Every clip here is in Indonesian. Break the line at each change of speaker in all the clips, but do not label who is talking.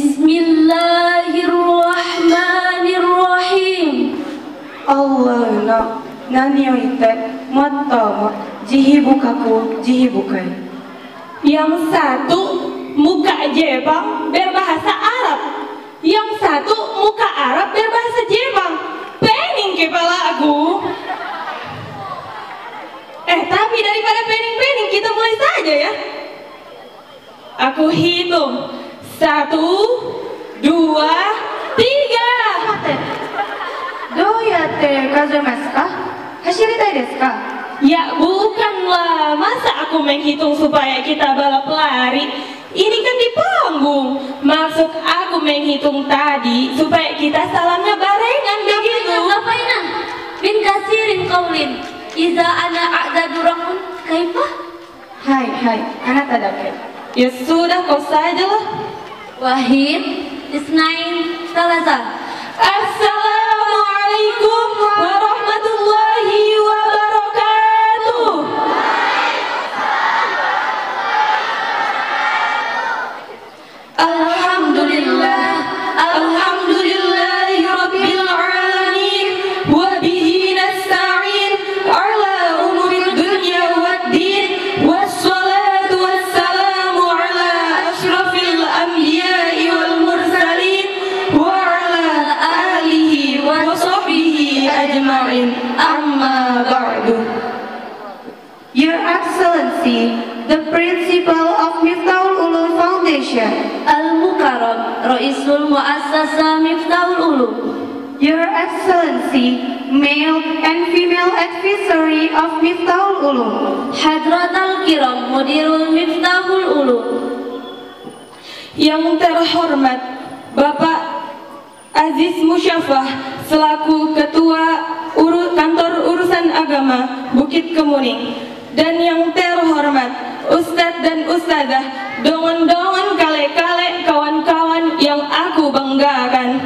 Bismillahirrahmanirrahim.
Allahna nani oite mattama jihibukaku jihibukai.
Yang satu muka Jepang berbahasa Arab, yang satu muka Arab berbahasa Jepang. Pening kepala aku. Tapi daripada pening-pening kita mulai saja ya. Aku hitung 1, 2, 3.
Doyatte kazemasu ka? Hashiritai desu ka?
Ya bukanlah, masa aku menghitung supaya kita balap lari? Ini kan di panggung. Maksud aku menghitung tadi supaya kita salamnya barengan begitu.
Ngapain? Bin kasirin kaulin. Iza ana a'dadu ramun kaifah?
Hai, anata dake.
Ya sudah, kau sajalah.
Wahid, isnain, salasa.
Assalamualaikum warahmatullahi wabarakatuh. Alhamdulillah, alhamdulillahi rabbil alamin, wa bihi nasta'in ala umuri dunya waddin, wassalatu wassalamu ala ashrafil anbiya'i wal mursalin wa ala alihi wa sahbihi ajma'in, amma ba'du.
Your Excellency, the Principal of Miftahul Ulum Foundation,
Al-Mukarram, Raisul Muassasa Miftahul Ulum.
Your Excellency, Male and Female Advisory of Miftahul Ulum,
Hadratal Kiram, Mudirul Miftahul Ulum.
Yang terhormat Bapak Aziz Musyafah selaku Ketua Kantor Urusan Agama Bukit Kemuning, dan yang terhormat Ustadz dan Ustadzah, dongon-dongon kale-kale, kawan-kawan yang aku banggakan.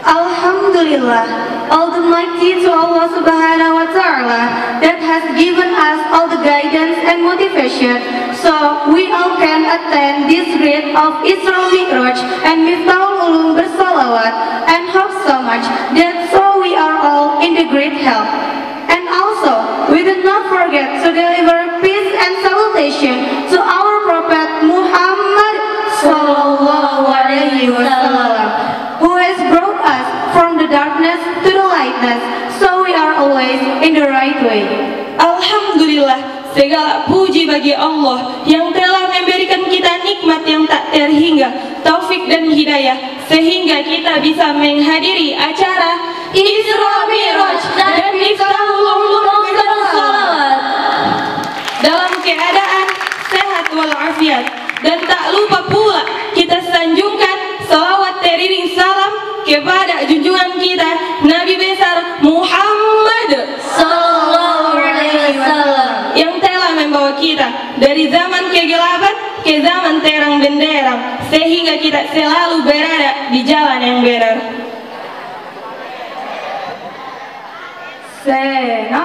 Alhamdulillah, Almighty to Allah Subhanahu wa Ta'ala that has given us all the guidance and motivation so we all can attend this grade of Isra Mi'raj and Miftahul Ulum bersalawat, and hope so much that so we are all in the great health. And also, we did not forget to deliver peace and salutation to our Prophet Muhammad Sallallahu Alaihi Wasallam, who has brought us from the darkness to the lightness, so we are always in the right way.
Alhamdulillah, segala puji bagi Allah yang telah memberikan kita nikmat yang tak terhingga, taufik dan hidayah, sehingga kita bisa menghadiri acara Isra Mi'raj dan Miftahul Ulum bersalawat dalam keadaan sehat walafiat. Dan tak lupa pula kita sanjungkan salawat teriring salam kepada junjungan kita Nabi besar Muhammad
Sallallahu Alaihi Wasallam,
yang telah membawa kita dari zaman kegelapan ke zaman terang benderang, sehingga kita selalu berada di jalan yang benar.
Sena,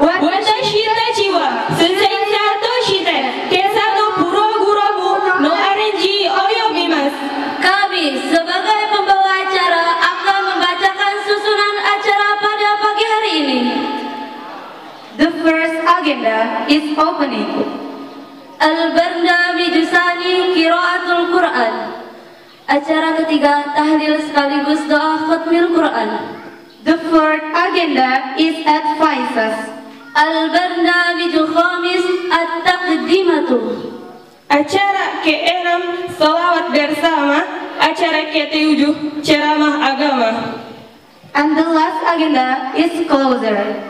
Watashi tachi wa sensei satoshite kesato puroguramu no arenji oyomimasu.
kami sebagai pembawa acara akan membacakan susunan acara pada pagi hari ini.
the first agenda is opening.
Al-Barnamij Tsani Qiraatul Quran. Acara ketiga tahlil sekaligus doa khatmil Quran.
The fourth agenda is advices.
Al-Barnamij Khamis At-Taqdimatu.
Acara ke-6 salawat bersama, acara ke-7 ceramah agama.
And the last agenda is closer.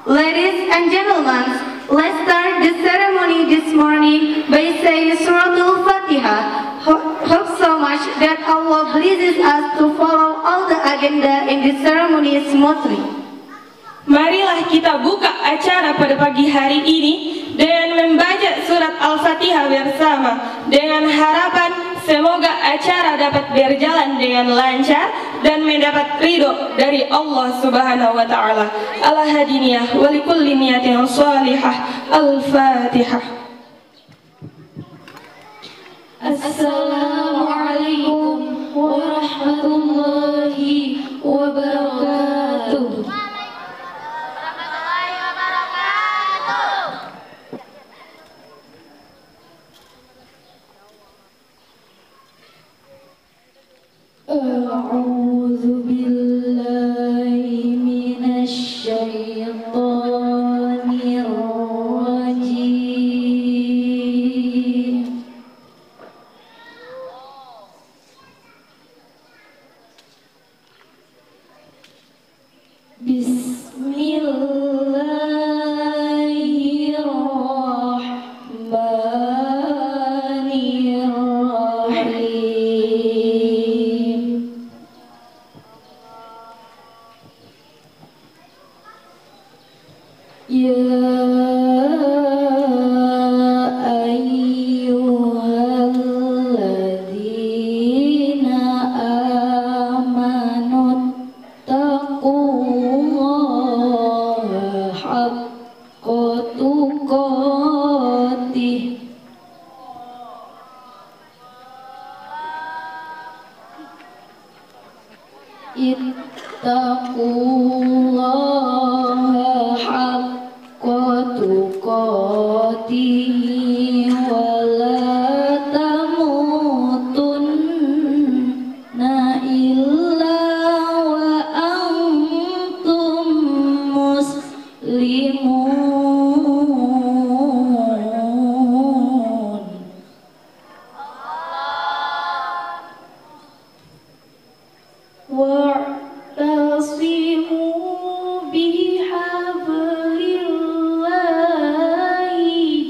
Ladies and gentlemen, let's start the ceremony this morning by saying Suratul Fatiha. Hope so much that Allah blesses us to follow all the agenda in the ceremony smoothly.
Marilah kita buka acara pada pagi hari ini dengan membaca surat Al-Fatihah bersama, dengan harapan semoga acara dapat berjalan dengan lancar dan mendapat ridho dari Allah Subhanahu wa Ta'ala. Al-Hadiniyah wa likulli niyatin salihah. Al-Fatihah. Assalamualaikum
أعوذ بالله من الشيطان الرجيم. Bismillahirrahmanirrahim. Ya ayyuhalladzina amanu taqullaha haqqa tuqatih ittaqullaha haqqa tuqatih wa la tamutunna illa wa antum muslimun. Wa'tasimu bihablillahi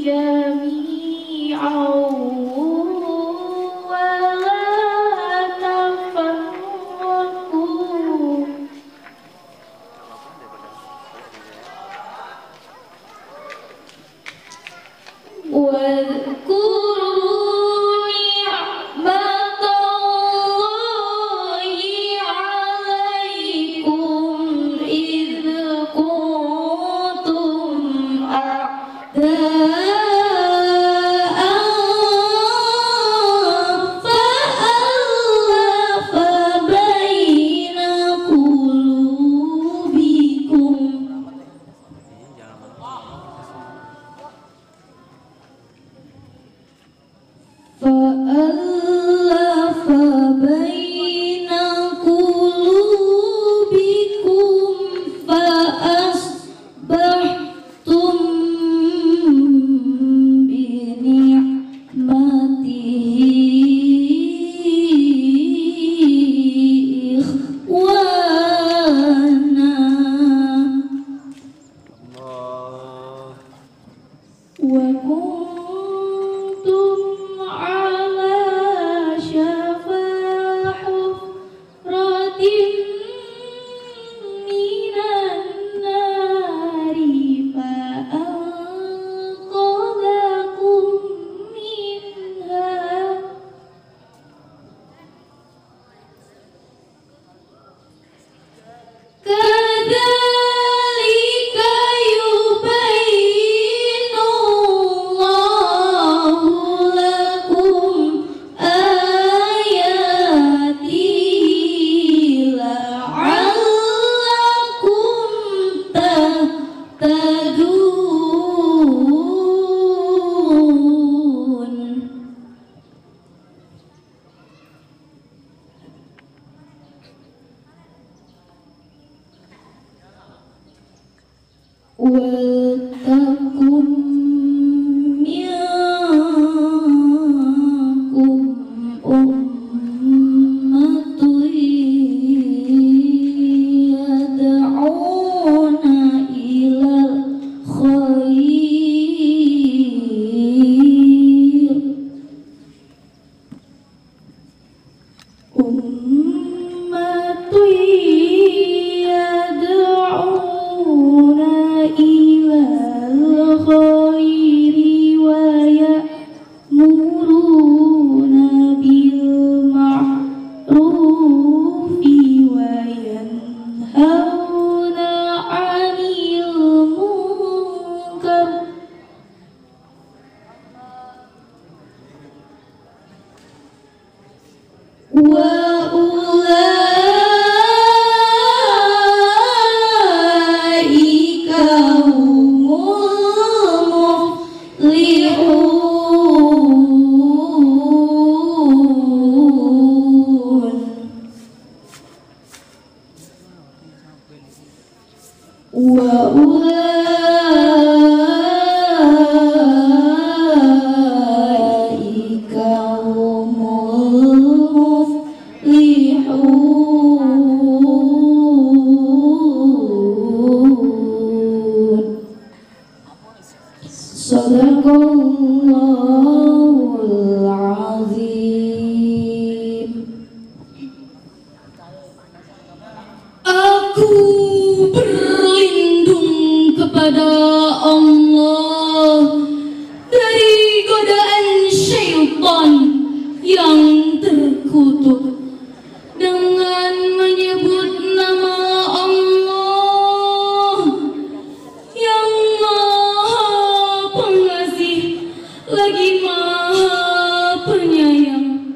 jami'an wa la tafarraqu. واذكروا نعمة الله عليكم إذ كنتم أعداء فألف بين قلوبكم فألف بين قلوبكم فأصبحتم بنعمته إخوانا وكنتم على شفا حفرة من النار فأنقذكم منها كذلك يبين الله لكم آياته لعلكم تهتدون. ولتكن منكم أمة يدعون إلى الخير أمة يدعون إلى الخير ويأمرون بالمعروف وينهون عن المنكر وأولئك هم المفلحون. terkutuk dengan menyebut nama Allah yang Maha Pengasih lagi Maha Penyayang.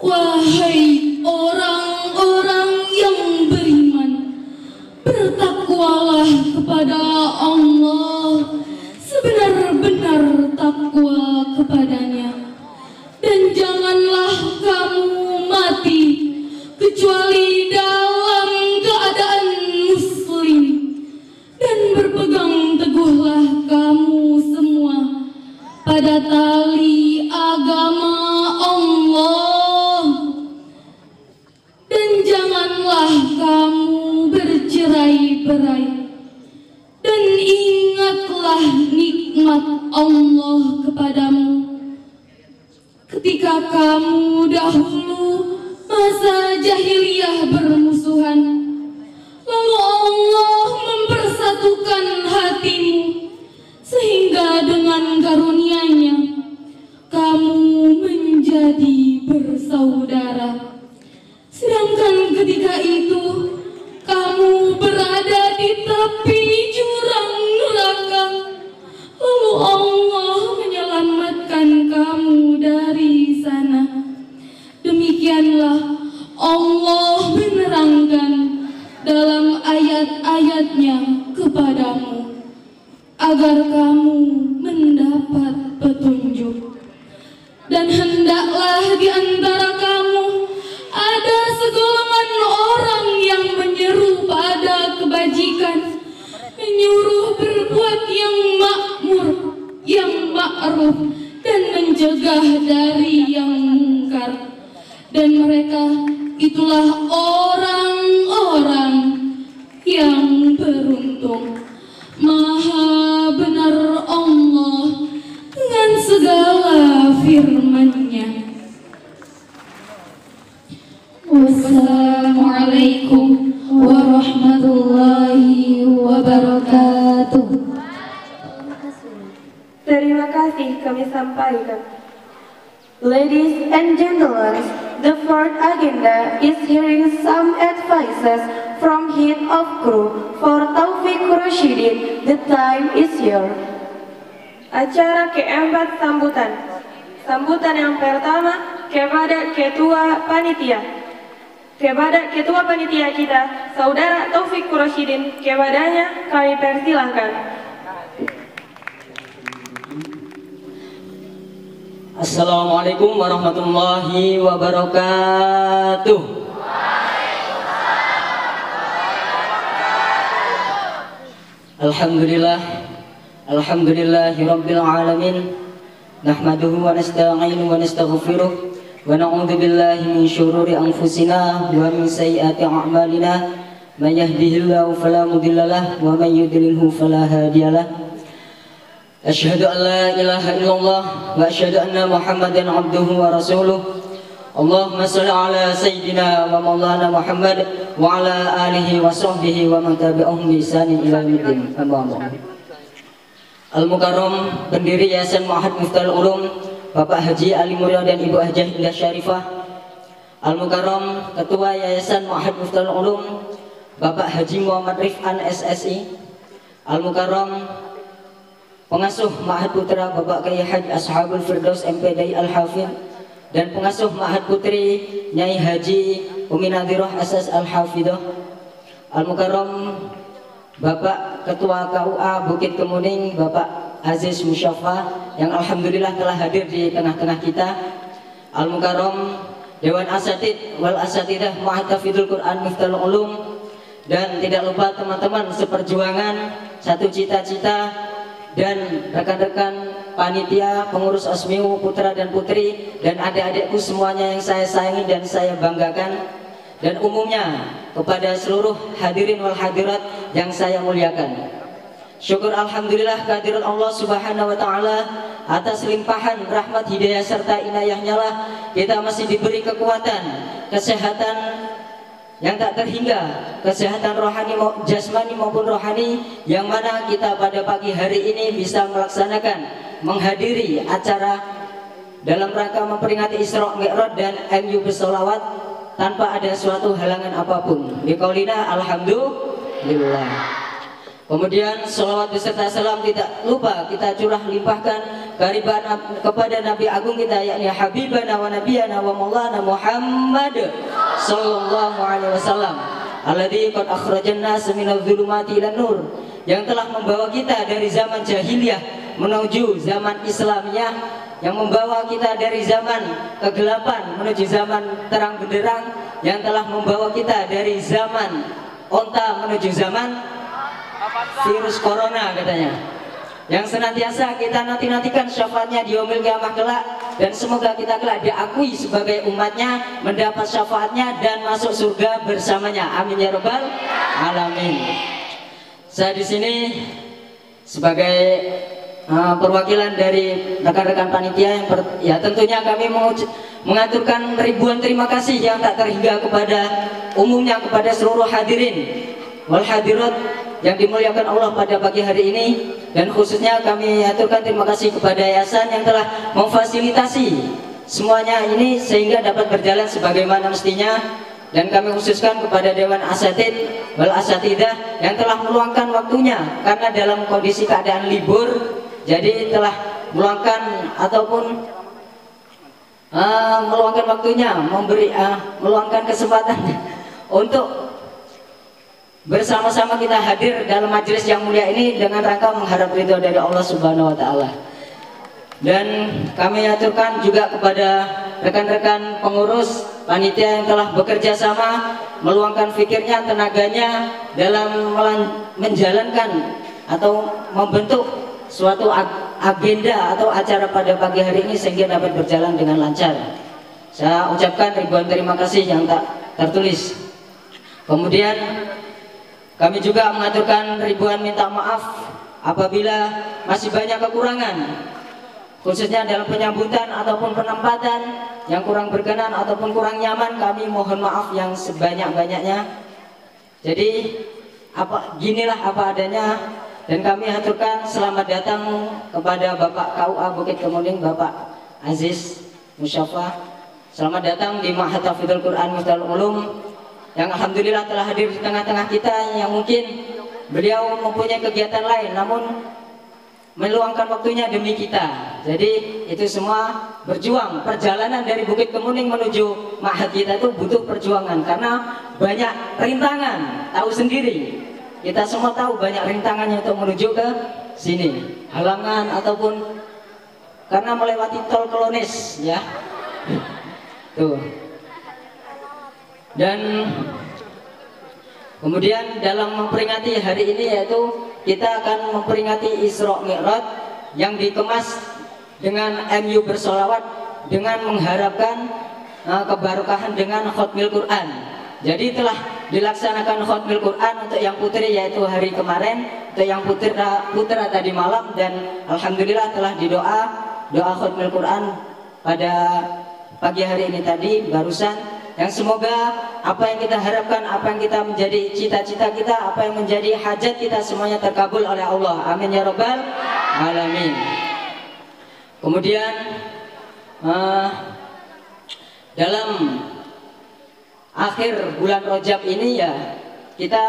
Wahai orang-orang yang beriman, bertakwalah kepada Allah sebenar-benar takwa kepadanya, dan janganlah kamu mati kecuali dalam keadaan muslim, dan berpegang teguhlah kamu semua pada tali agama Allah, dan janganlah kamu bercerai-berai, dan ingatlah nikmat Allah kepadamu ketika kamu dahulu masa jahiliyah bermusuhan, lalu Allah mempersatukan hatimu sehingga dengan karunia-Nya kamu menjadi bersaudara. Sedangkan ketika itu kamu berada di tepi jurang neraka, lalu Allah menyelamatkan kamu dari sana. Demikianlah Allah menerangkan dalam ayat-ayat-Nya kepadamu agar kamu mendapat petunjuk. Dan hendaklah di antara kamu ada segolongan orang yang menyeru pada kebajikan, menyuruh berbuat yang makmur, yang ma'ruf, dan mencegah dari yang mungkar. Dan mereka itulah orang-orang yang beruntung. Maha benar Allah dengan segala firman-Nya. Wassalamualaikum warahmatullahi wabarakatuh.
Terima kasih kami sampaikan. Ladies and gentlemen, the fourth agenda is hearing some advices from head of crew for Taufik Rashidin. The time is yours.
Acara keempat sambutan. Sambutan yang pertama kepada Ketua Panitia. Kepada Ketua Panitia kita, Saudara Taufik Rashidin, kepadanya kami persilahkan.
Assalamualaikum warahmatullahi wabarakatuh. Alhamdulillah, alhamdulillahi rabbil alamin. Nahmaduhu wa nasta'inu wa nastaghfiruh wa na'udzu billahi min syururi anfusina wa min sayyiati a'malina. May yahdihillahu fala mudhillalah wa may yudlilhu fala hadiyalah. Asyhadu an la ilaha illallah wa asyhadu anna Muhammadan abduhu wa rasuluh. Allahumma shalli ala sayyidina wa maulana Muhammad wa ala alihi wa sahbihi wa man tabi'ahum bi ihsanin ila yaumil din. Al-Mukarram pendiri Yayasan Ma'had Miftahul Ulum Bapak Haji Ali Mulya dan Ibu Hajah Indah Syarifah. Al-Mukarram Ketua Yayasan Ma'had Miftahul Ulum Bapak Haji Muhammad Rif'an SSI. Al-Mukarram Pengasuh Ma'had Putra Bapak Kiai Haji Ashabul Firdaus MPDI Al-Hafidh, dan Pengasuh Ma'had Putri Nyai Haji Umi Nadhirah SS Al-Hafidhah. Al-Mukarram Bapak Ketua KUA Bukit Kemuning Bapak Aziz Musyafa yang alhamdulillah telah hadir di tengah-tengah kita. Al-Mukarram Dewan Asatid wal Asatidah Ma'had Tahfidzul Quran Miftahul Ulum, dan tidak lupa teman-teman seperjuangan, satu cita-cita, dan rekan-rekan panitia, pengurus Osmiu, putra dan putri, dan adik-adikku semuanya yang saya sayangi dan saya banggakan, dan umumnya kepada seluruh hadirin wal hadirat yang saya muliakan. Syukur alhamdulillah kehadiran Allah Subhanahu wa taala atas limpahan rahmat hidayah serta inayahnya lah kita masih diberi kekuatan, kesehatan yang tak terhingga, kesehatan rohani jasmani maupun rohani, yang mana kita pada pagi hari ini bisa melaksanakan menghadiri acara dalam rangka memperingati Isra Mi'raj dan MU bersolawat tanpa ada suatu halangan apapun. Biqaulina alhamdulillah. Kemudian sholawat beserta salam tidak lupa kita curah limpahkan kepada Nabi Agung kita, yakni Habibana wa Nabiyana wa Maulana Muhammad sallallahu alaihi wasallam, alladzi qad akhrajan nas minadh dhulumati ilan nur, yang telah membawa kita dari zaman jahiliyah menuju zaman Islamiyah, yang membawa kita dari zaman kegelapan menuju zaman terang benderang, yang telah membawa kita dari zaman onta menuju zaman virus corona katanya, yang senantiasa kita nanti-nantikan syafaatnya di yaumil qiyamah kelak, dan semoga kita kelak diakui sebagai umatnya, mendapat syafaatnya dan masuk surga bersamanya. Amin ya rabbal alamin. Saya di sini sebagai perwakilan dari rekan-rekan panitia yang tentunya kami mengaturkan ribuan terima kasih yang tak terhingga kepada umumnya kepada seluruh hadirin wal hadirat yang dimuliakan Allah pada pagi hari ini, dan khususnya kami aturkan terima kasih kepada yayasan yang telah memfasilitasi semuanya ini sehingga dapat berjalan sebagaimana mestinya, dan kami khususkan kepada Dewan Asatid wal Asatidah yang telah meluangkan waktunya karena dalam kondisi keadaan libur, jadi telah meluangkan ataupun meluangkan waktunya, meluangkan kesempatan untuk bersama-sama kita hadir dalam majelis yang mulia ini dengan rangka mengharap ridho dari Allah Subhanahu wa taala. Dan kami aturkan juga kepada rekan-rekan pengurus panitia yang telah bekerja sama meluangkan fikirnya, tenaganya dalam menjalankan atau membentuk suatu agenda atau acara pada pagi hari ini sehingga dapat berjalan dengan lancar. Saya ucapkan ribuan terima kasih yang tak tertulis. Kemudian kami juga mengaturkan ribuan minta maaf apabila masih banyak kekurangan, khususnya dalam penyambutan ataupun penempatan yang kurang berkenan ataupun kurang nyaman. Kami mohon maaf yang sebanyak-banyaknya. Jadi ginilah apa adanya, dan kami aturkan selamat datang kepada Bapak KUA Bukit Kemuning, Bapak Aziz Musyafa. Selamat datang di Ma'had Tahfidzul Quran Miftahul Ulum, yang alhamdulillah telah hadir di tengah-tengah kita, yang mungkin beliau mempunyai kegiatan lain namun meluangkan waktunya demi kita. Jadi itu semua berjuang. Perjalanan dari Bukit Kemuning menuju Ma'had kita itu butuh perjuangan karena banyak rintangan. Tahu sendiri, kita semua tahu banyak rintangannya untuk menuju ke sini, halangan ataupun karena melewati tol Klonis ya. Tuh. Dan kemudian dalam memperingati hari ini yaitu kita akan memperingati Isra Mi'raj yang dikemas dengan MU bersolawat dengan mengharapkan keberkahan dengan khotmil Quran. Jadi telah dilaksanakan khotmil Quran untuk yang putri yaitu hari kemarin, untuk yang putra tadi malam, dan alhamdulillah telah doa khotmil Quran pada pagi hari ini tadi barusan. Yang semoga apa yang kita harapkan, apa yang kita menjadi cita-cita kita, apa yang menjadi hajat kita semuanya terkabul oleh Allah. Amin ya rabbal alamin. Kemudian dalam akhir bulan Rajab ini ya kita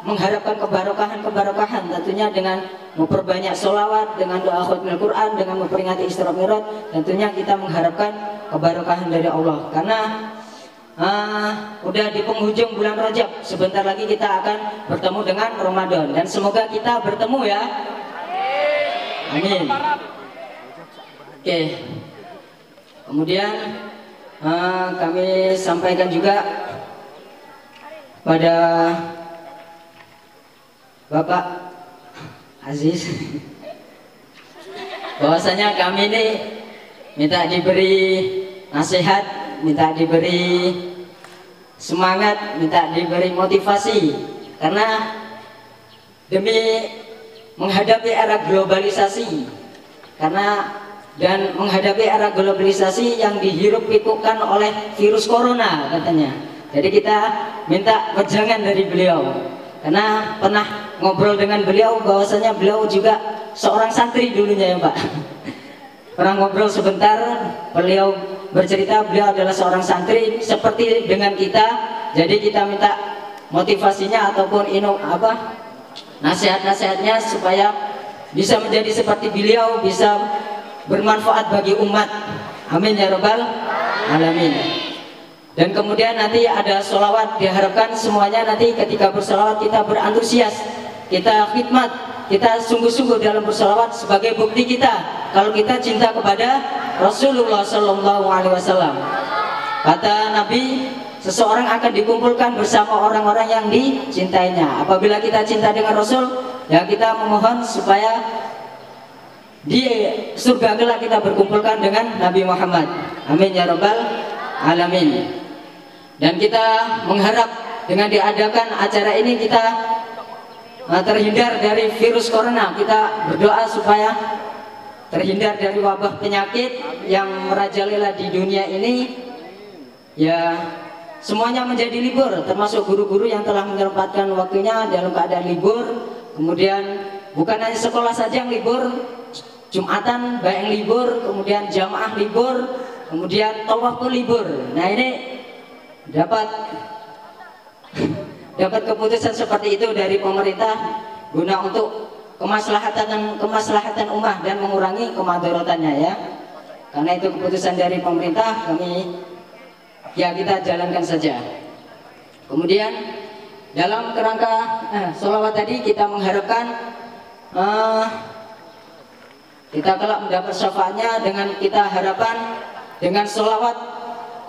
mengharapkan keberkahan tentunya dengan memperbanyak sholawat, dengan doa khutmil Quran, dengan memperingati Isra Mi'raj. Tentunya kita mengharapkan keberkahan dari Allah karena udah di penghujung bulan Rajab, sebentar lagi kita akan bertemu dengan Ramadan, dan semoga kita bertemu ya. Amin. Oke. Kemudian kami sampaikan juga pada Bapak Aziz bahwasanya kami ini minta diberi nasihat, minta diberi semangat, minta diberi motivasi karena demi menghadapi era globalisasi, dan menghadapi era globalisasi yang dihirup pikukkan oleh virus corona katanya. Jadi kita minta wejangan dari beliau karena pernah ngobrol dengan beliau bahwasanya beliau juga seorang santri dulunya ya Pak. pernah ngobrol sebentar, beliau bercerita beliau adalah seorang santri seperti dengan kita. Jadi kita minta motivasinya ataupun nasihat-nasihatnya supaya bisa menjadi seperti beliau, bisa bermanfaat bagi umat. Amin ya rabbal alamin. Dan kemudian nanti ada sholawat, diharapkan semuanya nanti ketika bersolawat kita berantusias, kita khidmat, kita sungguh-sungguh dalam bersolawat sebagai bukti kita kalau kita cinta kepada Rasulullah Sallallahu Alaihi Wasallam. Kata Nabi, seseorang akan dikumpulkan bersama orang-orang yang dicintainya. Apabila kita cinta dengan Rasul, ya kita memohon supaya di surga kelak kita berkumpulkan dengan Nabi Muhammad. Amin ya rabbal alamin. Dan kita mengharap dengan diadakan acara ini kita terhindar dari virus corona. Kita berdoa supaya terhindar dari wabah penyakit yang merajalela di dunia ini. Ya, semuanya menjadi libur, termasuk guru-guru yang telah menyempatkan waktunya dalam keadaan libur. Kemudian bukan hanya sekolah saja yang libur, Jumatan banyak libur, kemudian jamaah libur, kemudian tawaf pun libur. Nah ini dapat keputusan seperti itu dari pemerintah guna untuk kemaslahatan ummah dan mengurangi kemadaratannya ya. Karena itu keputusan dari pemerintah, kita jalankan saja. Kemudian dalam kerangka sholawat tadi kita mengharapkan kita kelak mendapat syafaatnya dengan kita harapan dengan sholawat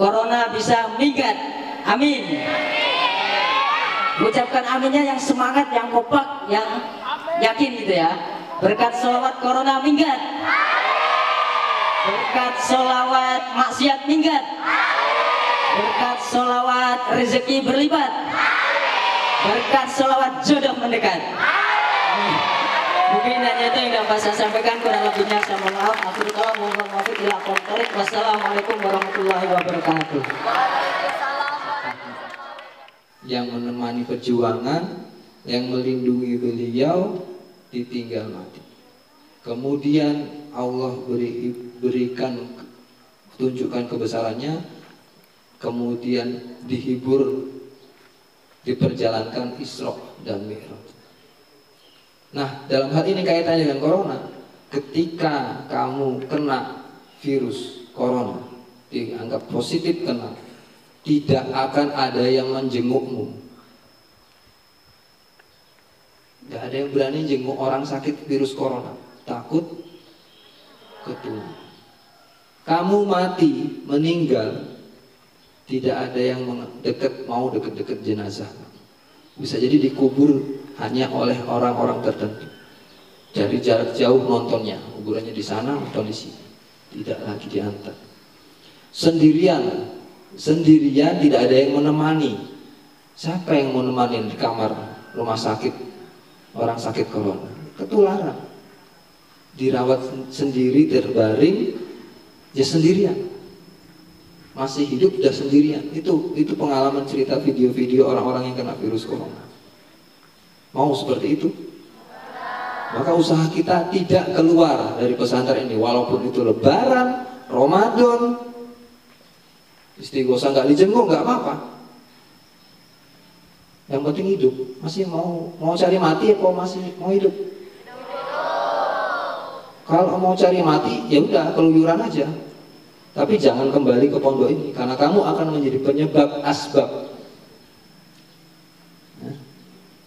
corona bisa minggat. Amin. Ucapkan aminnya yang semangat, yang kompak, yang yakin gitu ya. Berkat sholawat corona minggat. Berkat sholawat maksiat minggat. Berkat sholawat rezeki berlipat. Berkat sholawat jodoh mendekat. Mungkin hanya itu yang dapat saya sampaikan, kurang lebihnya saya mohon maaf. Akhirul kalam, mohon maaf ila aqwam. Wassalamualaikum warahmatullahi wabarakatuh.
Yang menemani perjuangan, yang melindungi beliau ditinggal mati. Kemudian Allah berikan tunjukkan kebesarannya, kemudian dihibur, diperjalankan Isra dan Mi'raj. Nah, dalam hal ini kaitannya dengan corona. Ketika kamu kena virus corona, dianggap positif kena, tidak akan ada yang menjengukmu. Tidak ada yang berani jenguk orang sakit virus corona, takut ketularan. Kamu mati, meninggal, tidak ada yang mau deket-deket jenazah. Bisa jadi dikubur hanya oleh orang-orang tertentu. Dari jarak jauh nontonnya, kuburannya di sana, nonton di sini. Tidak lagi diantar. Sendirian tidak ada yang menemani. Siapa yang menemani di kamar rumah sakit orang sakit corona? Ketularan. Dirawat sendiri, terbaring, ya sendirian. Masih hidup sudah sendirian. Itu pengalaman cerita video-video orang-orang yang kena virus corona. Mau seperti itu? Maka usaha kita tidak keluar dari pesantren ini, walaupun itu Lebaran, Ramadan. Istighosa nggak dijenguk nggak apa-apa. Yang penting hidup. Masih mau cari mati atau masih mau hidup? Kalau mau cari mati, ya udah keluyuran aja. Tapi jangan kembali ke pondok ini, karena kamu akan menjadi penyebab asbab.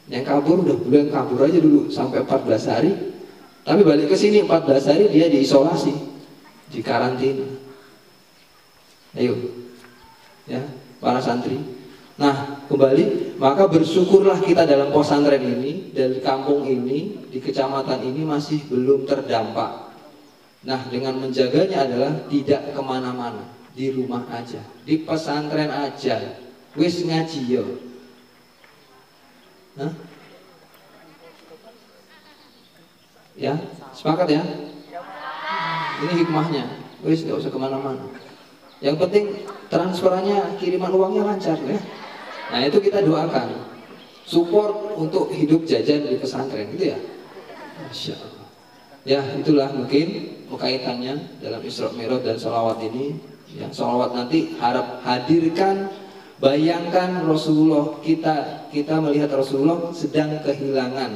Yang kabur udah bulan kabur aja dulu sampai 14 hari. Tapi balik ke sini 14 hari dia diisolasi, di karantina. Ayo, ya para santri. Nah kembali, maka bersyukurlah kita dalam pesantren ini, dari kampung ini, di kecamatan ini masih belum terdampak. Nah dengan menjaganya adalah tidak kemana-mana, di rumah aja, di pesantren aja, wis ngaji yo. Hah? Ya, sepakat ya? Ini hikmahnya. Wis nggak usah kemana-mana. Yang penting transferannya, kiriman uangnya lancar ya. Nah itu kita doakan. Support untuk hidup jajan di pesantren gitu ya. Masya Allah. Ya itulah mungkin. kaitannya dalam Isra Mi'raj dan sholawat ini. Ya, sholawat nanti harap hadirkan, bayangkan Rasulullah, kita melihat Rasulullah sedang kehilangan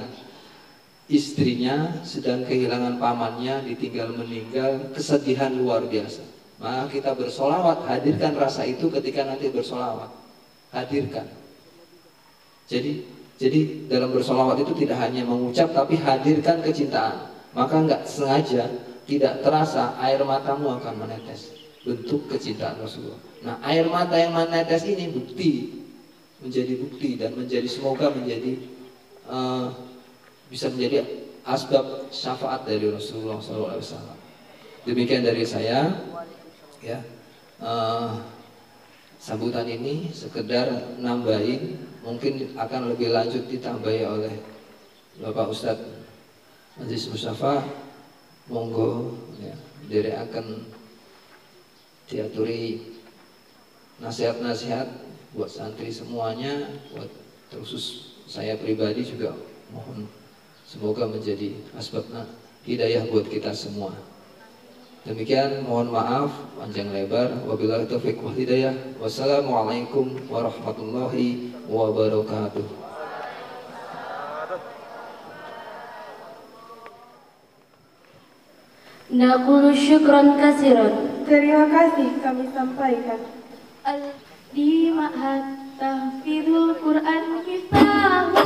istrinya, sedang kehilangan pamannya, ditinggal meninggal, kesedihan luar biasa. Maka kita bersolawat, hadirkan rasa itu ketika nanti bersolawat, hadirkan. Jadi dalam bersolawat itu tidak hanya mengucap, tapi hadirkan kecintaan. Maka nggak sengaja, tidak terasa air matamu akan menetes, bentuk kecintaan Rasulullah. Nah, air mata yang menetes ini menjadi bukti dan semoga menjadi bisa menjadi asbab syafaat dari Rasulullah SAW. Demikian dari saya. Ya, sambutan ini sekedar nambahin, mungkin akan lebih lanjut ditambahi oleh Bapak Ustadz Aziz Mustafa. Monggo ya, diri akan diaturi nasihat-nasihat buat santri semuanya, buat terkhusus saya pribadi juga mohon semoga menjadi asbab hidayah buat kita semua. Demikian, mohon maaf panjang lebar. Wabillahi taufiq wal hidayah. Wassalamualaikum warahmatullahi wabarakatuh.
Naqulu syukran kasiran.
Terima kasih kami sampaikan.
Di ma'had tahfidul Quran miftahu